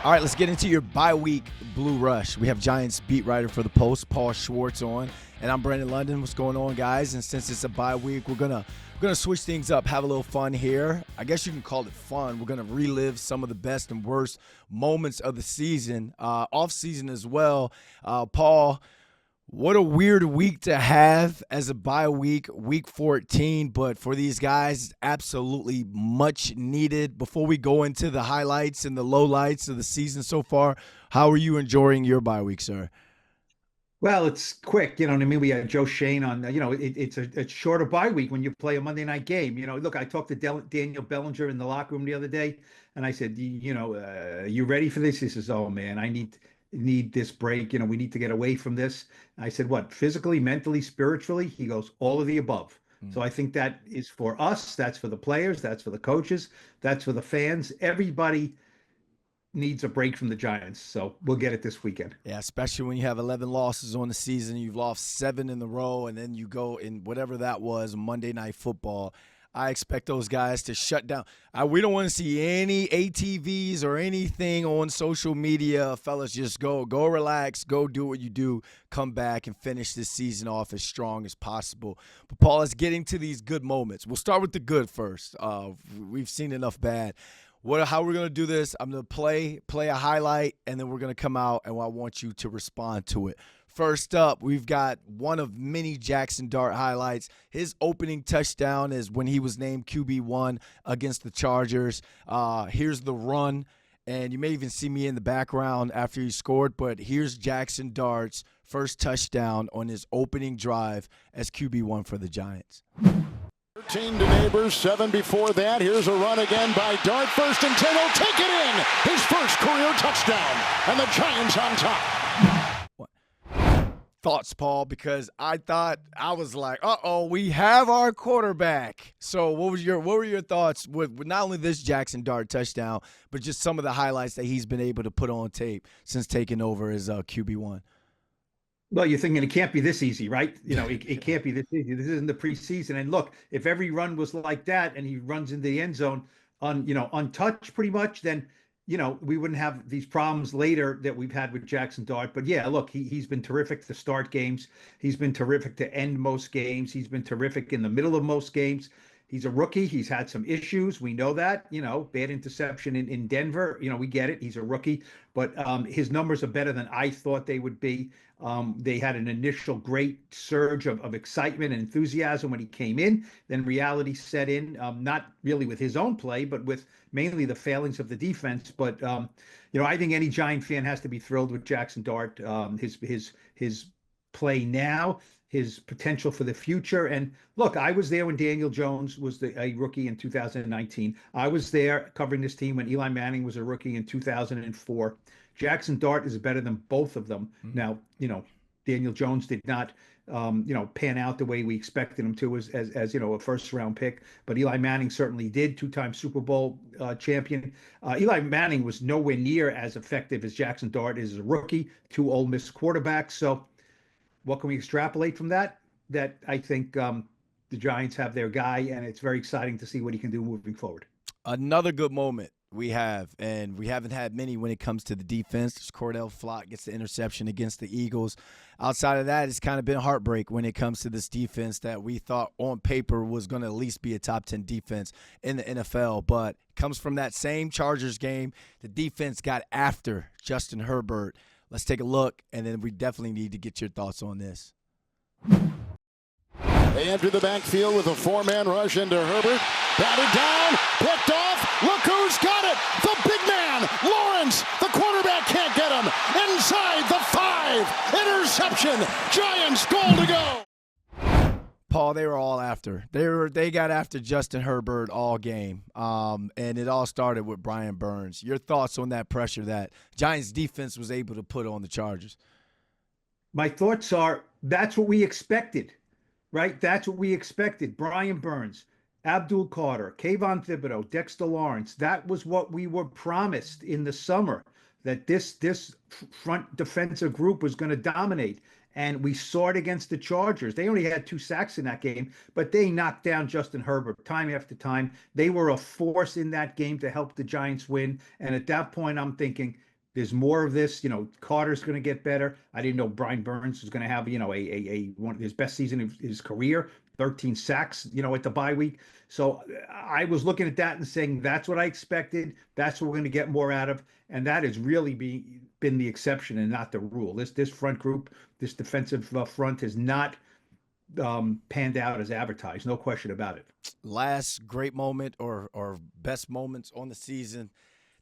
All right, let's get into your bye-week Blue Rush. We have Giants beat writer for the Post, Paul Schwartz, on, and I'm Brandon London. What's going on, guys? And since it's a bye week, we're gonna switch things up, have a little fun here. I guess you can call it fun. We're gonna relive some of the best and worst moments of the season, off-season as well. Paul, what a weird week to have as a bye week, week 14, but for these guys, absolutely much needed. Before we go into the highlights and the lowlights of the season so far, how are you enjoying your bye week, sir? Well, it's quick, you know what I mean? We had Joe Shane on, it's shorter bye week when you play a Monday night game. Look, I talked to Daniel Bellinger in the locker room the other day, and I said, you ready for this? He says, oh man, I need this break. We need to get away from this. I said, what, physically, mentally, spiritually? He goes, all of the above. So I think that is for us, that's for the players, that's for the coaches, that's for the fans. Everybody needs a break from the Giants. So we'll get it this weekend. Yeah, especially when you have 11 losses on the season, you've lost 7 in a row, and then you go in whatever that was, Monday Night Football. I expect those guys to shut down. We don't want to see any ATVs or anything on social media. Fellas, just go relax, go do what you do, come back and finish this season off as strong as possible. But, Paul, let's get into these good moments. We'll start with the good first. We've seen enough bad. How we're going to do this, I'm going to play a highlight, and then we're going to come out, and I want you to respond to it. First up, we've got one of many Jaxson Dart highlights. His opening touchdown is when he was named QB1 against the Chargers. Here's the run, and you may even see me in the background after he scored, but here's Jaxson Dart's first touchdown on his opening drive as QB1 for the Giants. 13 to Neighbors, 7 before that. Here's a run again by Dart. First and 10, he'll take it in. His first career touchdown, and the Giants on top. Thoughts, Paul? Because I was like, we have our quarterback. So what were your thoughts with not only this Jaxson Dart touchdown, but just some of the highlights that he's been able to put on tape since taking over as QB1? Well, you're thinking it can't be this easy, right? It can't be this easy. This isn't the preseason. And look, if every run was like that and he runs into the end zone untouched pretty much, then we wouldn't have these problems later that we've had with Jaxson Dart. But yeah, look, he's been terrific to start games. He's been terrific to end most games. He's been terrific in the middle of most games. He's a rookie. He's had some issues. We know that, bad interception in Denver. We get it. He's a rookie, but his numbers are better than I thought they would be. They had an initial great surge of excitement and enthusiasm when he came in. Then reality set in, not really with his own play, but with mainly the failings of the defense. But, I think any Giant fan has to be thrilled with Jaxson Dart, his play now, his potential for the future. And look, I was there when Daniel Jones was a rookie in 2019. I was there covering this team when Eli Manning was a rookie in 2004. Jaxson Dart is better than both of them. Mm-hmm. Now, Daniel Jones did not, pan out the way we expected him to as a first round pick. But Eli Manning certainly did, 2-time Super Bowl champion. Eli Manning was nowhere near as effective as Jaxson Dart is as a rookie, 2 Ole Miss quarterbacks. So what can we extrapolate from that? That I think the Giants have their guy, and it's very exciting to see what he can do moving forward. Another good moment we have, and we haven't had many when it comes to the defense. Cordell Flott gets the interception against the Eagles. Outside of that, it's kind of been heartbreak when it comes to this defense that we thought on paper was going to at least be a top 10 defense in the NFL. But it comes from that same Chargers game. The defense got after Justin Herbert. Let's take a look, and then we definitely need to get your thoughts on this. They enter the backfield with a 4-man rush into Herbert. Batted down, picked off. Look who's got it. The big man, Lawrence. The quarterback can't get him. Inside the 5. Interception. Giants goal to go. Paul, they were all after. They got after Justin Herbert all game, and it all started with Brian Burns. Your thoughts on that pressure that Giants defense was able to put on the Chargers? My thoughts are that's what we expected, right? That's what we expected. Brian Burns, Abdul Carter, Kayvon Thibodeau, Dexter Lawrence. That was what we were promised in the summer, that this front defensive group was going to dominate. And we saw it against the Chargers. They only had 2 sacks in that game, but they knocked down Justin Herbert time after time. They were a force in that game to help the Giants win. And at that point, I'm thinking, There's more of this. Carter's going to get better. I didn't know Brian Burns was going to have, a one of his best season of his career, 13 sacks, at the bye week. So I was looking at that and saying, that's what I expected. That's what we're going to get more out of. And that has really been the exception and not the rule. This front group, this defensive front has not panned out as advertised. No question about it. Last great moment or best moments on the season,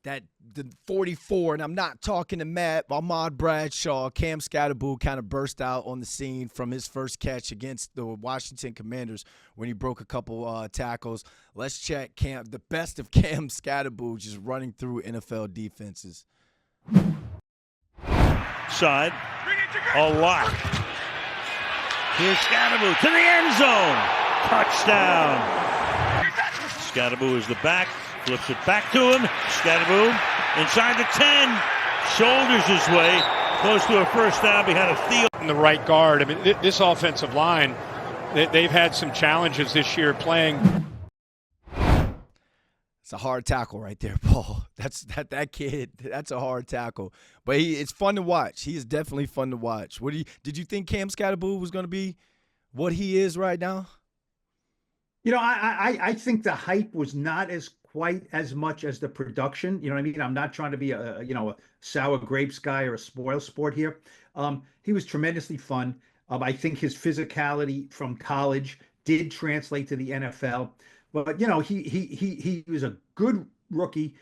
that the 44, and I'm not talking to Matt, Ahmad Bradshaw, Cam Skattebo kind of burst out on the scene from his first catch against the Washington Commanders when he broke a couple tackles. Let's check the best of Cam Skattebo just running through NFL defenses. Side, a lot. Here's Skattebo to the end zone. Touchdown. Skattebo is the back, flips it back to him. Skattebo inside the 10, shoulders his way, close to a first down behind a field. In the right guard. I mean, this offensive line, they've had some challenges this year playing. It's a hard tackle right there, Paul. That kid. That's a hard tackle, but it's fun to watch. He is definitely fun to watch. Did you think Cam Skattebo was going to be what he is right now? I think the hype was not as quite as much as the production. You know what I mean? I'm not trying to be a sour grapes guy or a spoil sport here. He was tremendously fun. I think his physicality from college did translate to the NFL. But he was a good rookie,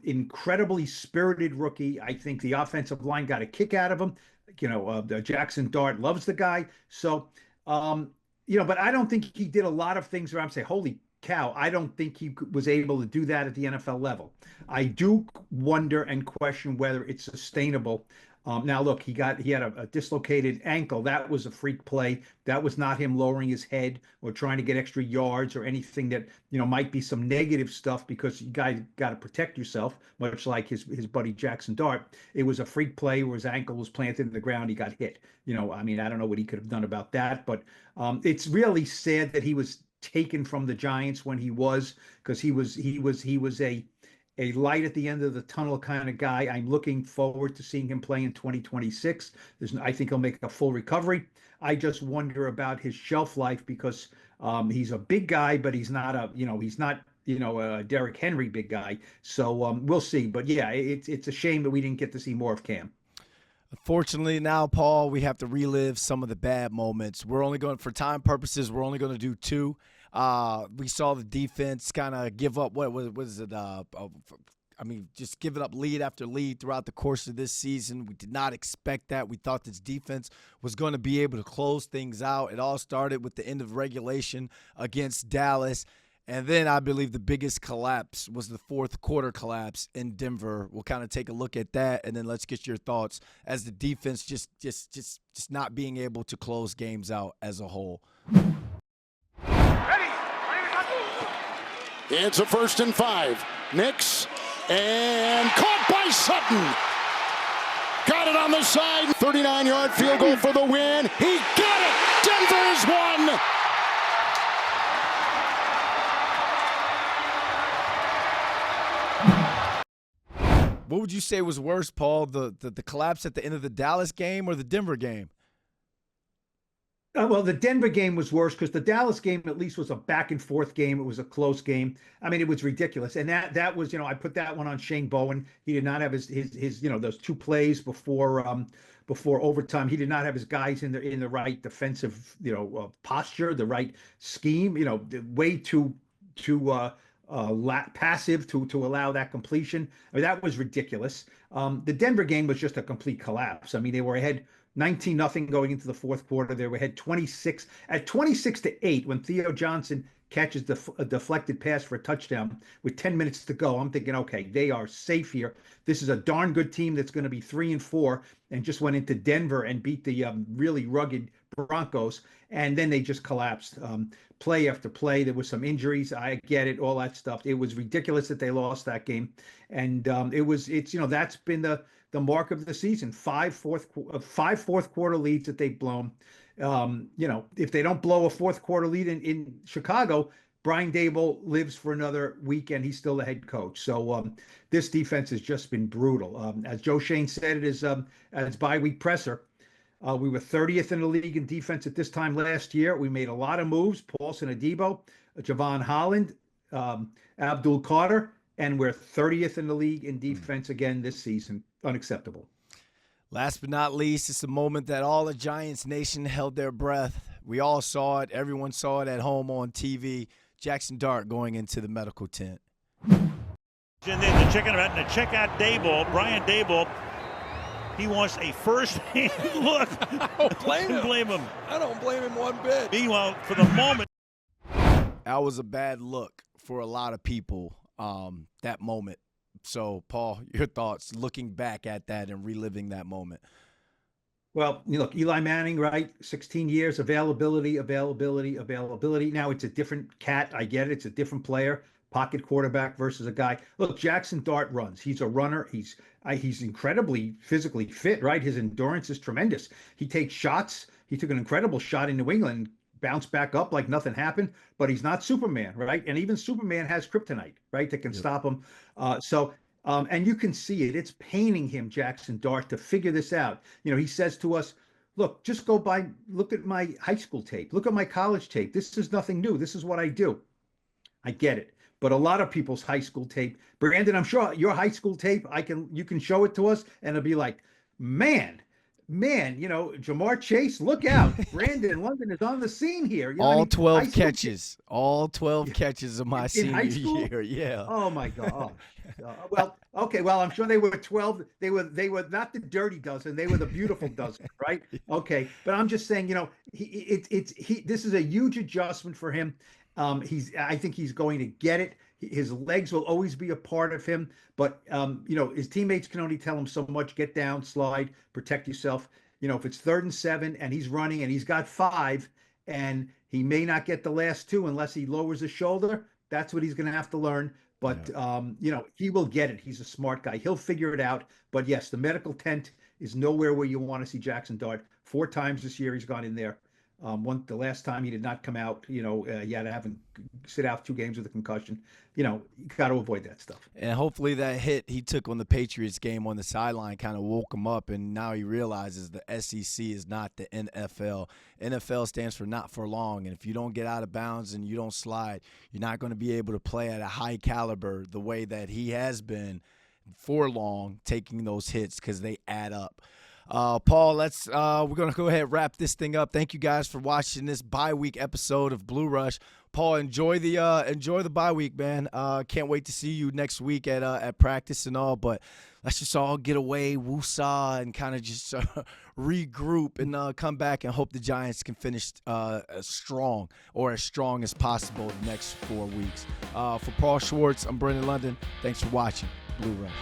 incredibly spirited rookie. I think the offensive line got a kick out of him. Jaxson Dart loves the guy. So, but I don't think he did a lot of things where I'm saying, holy cow, I don't think he was able to do that at the NFL level. I do wonder and question whether it's sustainable. Now, look, he had a dislocated ankle. That was a freak play. That was not him lowering his head or trying to get extra yards or anything that, might be some negative stuff, because you guys got to protect yourself, much like his buddy Jaxson Dart. It was a freak play where his ankle was planted in the ground. He got hit. I don't know what he could have done about that, but it's really sad that he was taken from the Giants when he was, because he was a light at the end of the tunnel kind of guy. I'm looking forward to seeing him play in 2026. I think he'll make a full recovery. I just wonder about his shelf life, because he's a big guy, but he's not a Derrick Henry big guy. So we'll see. But yeah, it's a shame that we didn't get to see more of Cam. Unfortunately, now, Paul, we have to relive some of the bad moments. For time purposes, we're only going to do two. We saw the defense kind of give up. What was it? Just giving up lead after lead throughout the course of this season. We did not expect that. We thought this defense was going to be able to close things out. It all started with the end of regulation against Dallas. And then I believe the biggest collapse was the fourth quarter collapse in Denver. We'll kind of take a look at that, and then let's get your thoughts as the defense just not being able to close games out as a whole. It's a 1st and 5. Nix, and caught by Sutton. Got it on the side. 39-yard field goal for the win. He got it. Denver has won. What would you say was worse, Paul, the collapse at the end of the Dallas game or the Denver game? Well, the Denver game was worse, because the Dallas game at least was a back and forth game. It was a close game. I mean, it was ridiculous. And that was, I put that one on Shane Bowen. He did not have his those two plays before overtime. He did not have his guys in the right defensive, posture, the right scheme, way too passive to allow that completion. I mean, that was ridiculous. The Denver game was just a complete collapse. I mean, they were ahead 19-0 going into the fourth quarter. They were ahead 26-8 when Theo Johnson catches a deflected pass for a touchdown with 10 minutes to go. I'm thinking, okay, they are safe here. This is a darn good team that's going to be 3-4 and just went into Denver and beat the really rugged Broncos, and then they just collapsed. Play after play, there was some injuries. I get it, all that stuff. It was ridiculous that they lost that game, and that's been the mark of the season. Five fourth quarter leads that they've blown. If they don't blow a fourth quarter lead in Chicago, Brian Dable lives for another week, and he's still the head coach. So this defense has just been brutal. As Joe Shane said it is as bye week presser. We were 30th in the league in defense at this time last year. We made a lot of moves: Paulson Adebo, Javon Holland, Abdul Carter, and we're 30th in the league in defense again this season. Unacceptable. Last but not least, it's a moment that all the Giants Nation held their breath. We all saw it. Everyone saw it at home on TV. Jaxson Dart going into the medical tent. And then to check out Dable, Brian Dable. He wants a first-hand look. I don't blame him. I don't blame him one bit. Meanwhile, for the moment, that was a bad look for a lot of people, that moment. So, Paul, your thoughts looking back at that and reliving that moment? Well, look, Eli Manning, right? 16 years, availability. Now it's a different cat. I get it. It's a different player, pocket quarterback versus a guy. Look, Jaxson Dart runs. He's a runner. He's incredibly physically fit, right? His endurance is tremendous. He takes shots. He took an incredible shot in New England, bounced back up like nothing happened, but he's not Superman, right? And even Superman has kryptonite, right? That can stop him. And you can see it. It's paining him, Jaxson Dart, to figure this out. He says to us, look, just look at my high school tape. Look at my college tape. This is nothing new. This is what I do. I get it. But a lot of people's high school tape, Brandon, I'm sure your high school tape, you can show it to us and it'll be like, man, Jamar Chase, look out. Brandon London is on the scene here. All 12 catches. All 12 catches of my senior year. Yeah. Oh my God. Well, okay. Well, I'm sure they were 12. They were not the dirty dozen. They were the beautiful dozen, right? Okay. But I'm just saying, this is a huge adjustment for him. I think he's going to get it. His legs will always be a part of him, but his teammates can only tell him so much. Get down, slide, protect yourself. If it's 3rd and 7 and he's running and he's got 5 and he may not get the last 2 unless he lowers his shoulder, that's what he's going to have to learn. But he will get it. He's a smart guy. He'll figure it out. But yes, the medical tent is nowhere where you want to see Jaxson Dart. 4 times this year he's gone in there. The last time he did not come out, he had to sit out 2 games with a concussion. You got to avoid that stuff. And hopefully that hit he took on the Patriots game on the sideline kind of woke him up, and now he realizes the SEC is not the NFL. NFL stands for not for long, and if you don't get out of bounds and you don't slide, you're not going to be able to play at a high caliber the way that he has been for long, taking those hits because they add up. Paul, we're gonna go ahead and wrap this thing up. Thank you guys for watching this bye week episode of Blue Rush. Paul, enjoy the bye week, man. Can't wait to see you next week at practice and all. But let's just all get away, woosah, and kind of just regroup and come back and hope the Giants can finish strong as possible the next 4 weeks. For Paul Schwartz, I'm Brandon London. Thanks for watching Blue Rush.